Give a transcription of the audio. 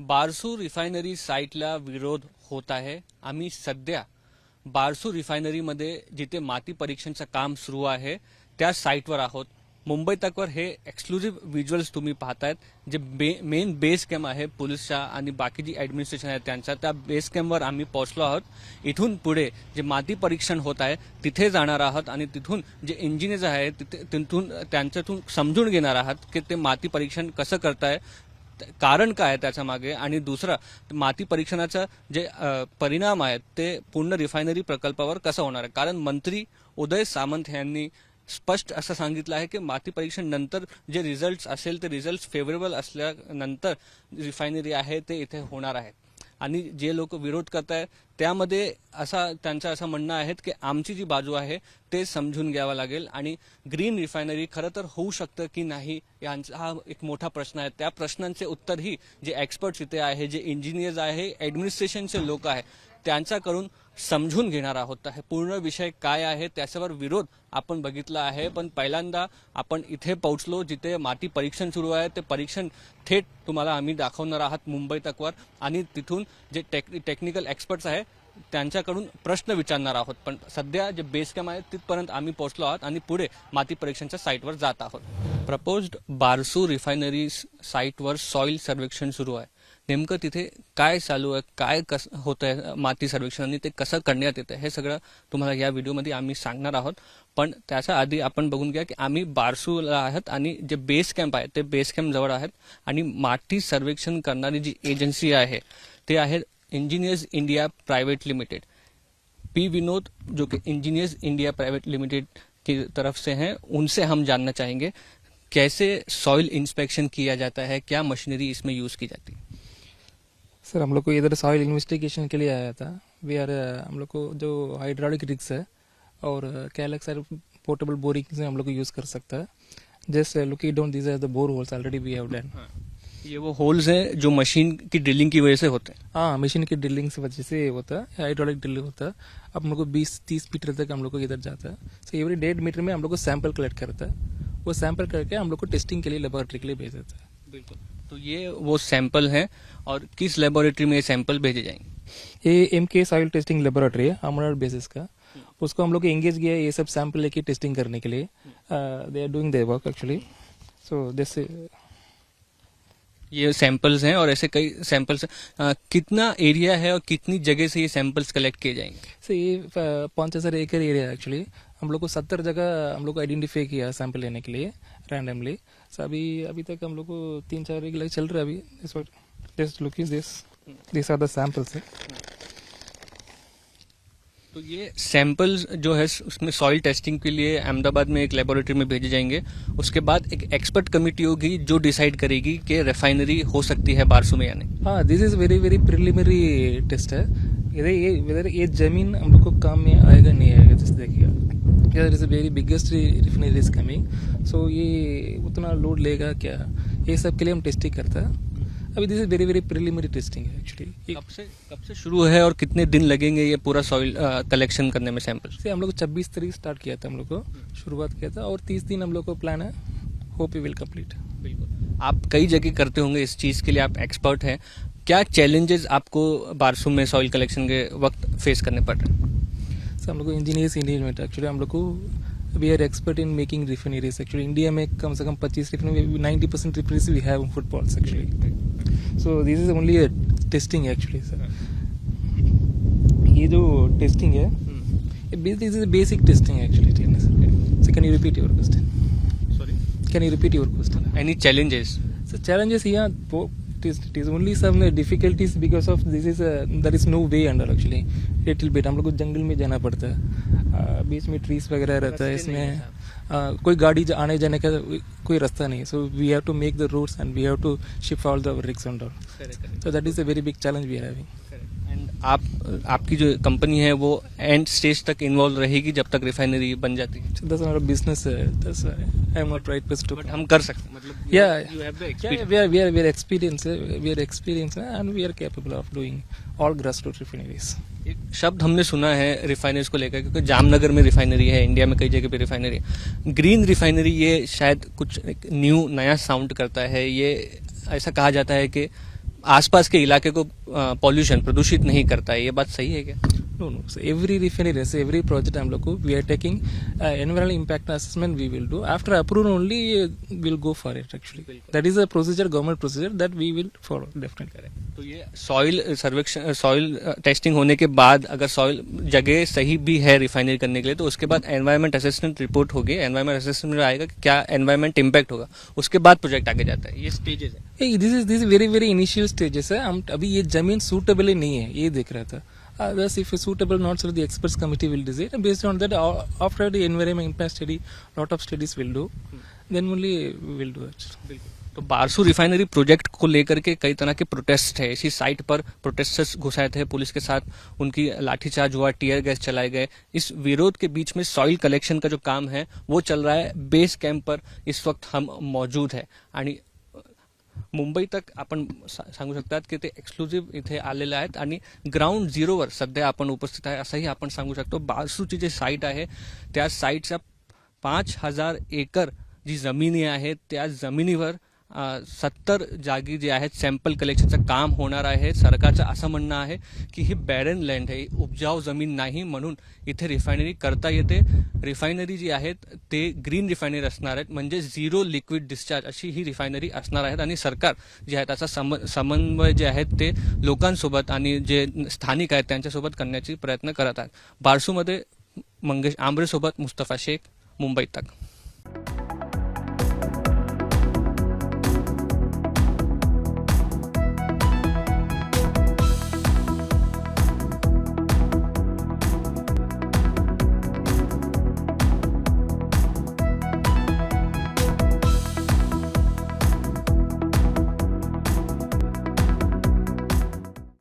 Barsu refinery साईटला विरोध होत आहे. आम्ही सध्या बारसू रिफायनरीमध्ये जिथे माती परीक्षणचं काम सुरू आहे त्या साईटवर आहोत. मुंबई तकवर हे एक्सक्लुझिव्ह व्हिज्युअल्स तुम्ही पाहतायत. जे मेन बेस कॅम्प आहे पोलीसच्या आणि बाकी जी ॲडमिनिस्ट्रेशन आहे त्यांचा, त्या बेस कॅम्पवर आम्ही पोहोचलो आहोत. इथून पुढे जे माती परीक्षण होत आहे तिथे जाणार आहोत आणि तिथून जे इंजिनियर्स आहेत तिथून त्यांच्यातून समजून घेणार आहात की ते माती परीक्षण कसं करताय, कारण काय आहे त्याच्या मागे, आणि दुसरा माती परीक्षणाचा जे परिणाम आहेत ते पूर्ण रिफायनरी प्रकल्पावर कसं होणार आहे. कारण मंत्री उदय सामंत यांनी स्पष्ट असं सांगितलं आहे की माती परीक्षण नंतर जे रिझल्ट असेल ते रिझल्ट फेवरेबल असल्यानंतर रिफायनरी आहे ते इथे होणार आहे. आणि जे लोक विरोध करत आहेत त्यामध्ये त्यांचं असं म्हणणं आहे की आमची जी बाजू आहे ते समजून घ्यावं लागेल आणि ग्रीन रिफायनरी खरं तर होऊ शकतं की नाही यांचा हा एक मोठा प्रश्न आहे. त्या प्रश्नांचे उत्तरही जे एक्सपर्ट्स इथे आहे, जे इंजिनियर्स आहे, ॲडमिनिस्ट्रेशनचे लोक आहे त्यांच्याकडून समजून घेणार आहोत. हे पूर्ण विषय काय आहे त्याच्यावर विरोध आपण बघितला आहे. पण पहिल्यांदा आपण इथे पोहोचलो जिथे माती परीक्षण सुरू आहे. ते परीक्षण थेट तुम्हाला आम्ही दाखवणार आहात मुंबई तकवर आणि तिथून जे टेक्निकल एक्सपर्ट्स आहे त्यांच्याकडून प्रश्न विचारणार आहोत. पण सध्या जे बेस कॅम्प आहे तिथपर्यंत आम्ही पोहोचलो आहोत आणि पुढे माती परीक्षणच्या साईटवर जात आहोत. प्रपोज्ड बारसू रिफायनरी साईटवर सॉइल सर्वेक्षण सुरू आहे. नेमकं तिथे काय चालू आहे, काय कसं होत आहे माती सर्वेक्षण आणि ते कसं करण्यात येतं हे सगळं तुम्हाला या व्हिडिओमध्ये आम्ही सांगणार आहोत. पण त्याच्या आधी आपण बघून घ्या की आम्ही बारसूला आहोत आणि जे बेस कॅम्प आहे ते बेस कॅम्प जवळ आहेत आणि माती सर्वेक्षण करणारी जी एजन्सी आहे ते आहे engineers India private limited. P Vinod जो कि इंजीनियर्स इंडिया प्राइवेट लिमिटेड की तरफ से हैं, उनसे हम जानना चाहेंगे कैसे सॉइल इंस्पेक्शन किया जाता है, क्या मशीनरी इसमें यूज की जाती है. सर हम लोग को इधर सॉइल इन्वेस्टिगेशन के लिए आया था. हम लोग को जो हाइड्रोलिक रिग्स है और कैलेक्स पोर्टेबल बोरिंग से हम लोग को यूज कर सकता है. Just looking down these are the bore holes already we have done. ये वो होल्स हैं जो मशीन की ड्रिलिंग की वजह से होते हैं. हाँ, मशीन की ड्रिलिंग से वजह से होता है, हाइड्रोलिक ड्रिलिंग होता है. अब हम लोग को 20-30 मीटर तक हम लोग को इधर जाता है. सो एवरी 1.5 मीटर में हम लोग को सैंपल कलेक्ट करता है. वो सैंपल करके हम लोग को टेस्टिंग के लिए लेबोरेटरी के लिए भेज देता है. बिल्कुल. तो ये वो सैंपल हैं और किस लेबोरेटरी में ये सैंपल भेजे जाएंगे. ये MK सॉइल टेस्टिंग लेबोरेटरी है अमरनाथ बेसिस का. उसको हम लोग एंगेज किया है ये सब सैंपल लेके टेस्टिंग करने के लिए. They are doing their work actually. So this ये सैंपल्स हैं और ऐसे कई सैंपल्स. कितना एरिया है और कितनी जगह से ये सैंपल्स कलेक्ट किए जाएंगे. सो ये 5,000 एकड़ एरिया एक्चुअली. हम लोग को 70 जगह हम लोग को आइडेंटिफाई किया सैंपल लेने के लिए रैंडमली. सो अभी तक हम लोग को 3-4 रेगुलर चल रहा है अभी. Just look is this are the samples. तो ये सैंपल्स जो है उसमें सॉइल टेस्टिंग के लिए अहमदाबाद में एक लेबोरेटरी में भेजे जाएंगे. उसके बाद एक एक्सपर्ट कमेटी होगी जो डिसाइड करेगी कि रिफाइनरी हो सकती है बारसू में या नहीं. हाँ, this is very very preliminary test है. ये जमीन हम लोग को काम में आएगा नहीं आएगा जैसे देखिएगा. There is a very biggest refinery is coming. So ये उतना लोड लेगा क्या, ये सब के लिए हम टेस्टिंग करता है. अभी this is very very preliminary testing है एक्चुअली. कब से शुरू है और कितने दिन लगेंगे ये पूरा सॉइल कलेक्शन करने में सैंपल. से हम लोग 26 तारीख स्टार्ट किया था, हम लोग को शुरुआत किया था और 30 दिन हम लोग को प्लान है. Hope we will complete. बिल्कुल. आप कई जगह करते होंगे इस चीज के लिए, आप एक्सपर्ट हैं. क्या चैलेंजेस आपको बारसू में सॉइल कलेक्शन के वक्त फेस करने पड़ रहे हैं. हम लोग को इंजीनियर्स इंडिया एक्चुअली हम लोग को we are expert in making refineries. Actually India में कम से कम 25 refinery 90% refineries we have footballs actually. So this is only testing actually sir. ये जो टेस्टिंग है this is basic testing actually. So can you repeat your question. Sorry, can you repeat your question. Any challenges. So challenges here, it is only some difficulties because of this is there is no way under actually. Little bit हम लोग को जंगल में जाना पड़ता है. बीच में trees वगैरह रहता है. इसमें कोई गाड़ी आने जाने का कोई रास्ता नहीं. So we have to make the roads and we have to shift all the rigs and all. So that is a very big challenge we are having. And आपकी जो कंपनी है वो एंड स्टेज तक involve रहेगी जब तक refinery बन जाती है. That's not a business. That's I am not right person to. But हम कर सकते हैं. मतलब you have the experience. We are experienced and we are capable of doing all grassroots refineries. एक शब्द हमने सुना है रिफाइनरीज को लेकर क्योंकि जामनगर में रिफाइनरी है, इंडिया में कई जगह पे रिफाइनरी है. ग्रीन रिफाइनरी ये शायद कुछ नया साउंड करता है. ये ऐसा कहा जाता है कि आसपास के इलाके को पॉल्यूशन प्रदूषित नहीं करता है, ये बात सही है क्या? No, no. So every refinery, so every project हम लोग को we are taking environmental impact assessment we will do. After approval only we'll go for it actually. That is a procedure, government procedure that we will follow definitely. तो ये soil सर्वेक्षण, soil testing होने के बाद अगर soil जगह सही भी है रिफाइनरी करने के लिए, तो उसके बाद एनवायरमेंट असेसमेंट रिपोर्ट होगी, एनवायरमेंट असेसमेंट में आएगा कि क्या एनवायरमेंट इम्पैक्ट होगा, उसके बाद प्रोजेक्ट आगे जाता है। ये स्टेजेस है। Hey, this is very initial stages है। हम अभी ये जमीन सूटेबल ही नहीं है, ये देख रहा था। Thus, if suitable, not so the experts committee will decide. And based on that, after the environment impact study, lot of studies will do. Then only we will do it. तो Barsu refinery project को लेकर के कई तरह के protest है। इसी site पर प्रोटेस्टर्स घुसाए थे, पुलिस के साथ उनकी लाठीचार्ज हुआ, टीयर गैस चलाए गए। इस विरोध के बीच में सॉइल कलेक्शन का जो काम है वो चल रहा है। बेस कॅम्प पर इस वक्त हम मौजूद है आणि मुंबई तक आपण सांगू शकतात की ते एक्सक्लुझिव्ह इथे आलेले आहेत आणि ग्राउंड झिरोवर सध्या आपण उपस्थित आहे असंही आपण सांगू शकतो। बारसूची जी साईट आहे त्या साईटच्या 5000 एकर जी जमिनी आहे त्या जमिनीवर 70 जागी जे आहेत सॅम्पल कलेक्शनचं काम होणार आहे। सरकारचं असं म्हणणं आहे की ही बॅरन लँड आहे, उपजाऊ जमीन नाही, म्हणून इथे रिफायनरी करता येते। रिफायनरी जी आहेत ते ग्रीन रिफायनरी असणार आहेत, म्हणजे झिरो लिक्विड डिस्चार्ज अशी ही रिफायनरी असणार आहेत। आणि सरकार जे आहे त्याचा समन्वय जे आहेत ते लोकांसोबत आणि जे स्थानिक आहेत त्यांच्यासोबत करण्याची प्रयत्न करत आहेत। बारसूमध्ये मंगेश आंबरेसोबत मुस्तफा शेख, मुंबई तक।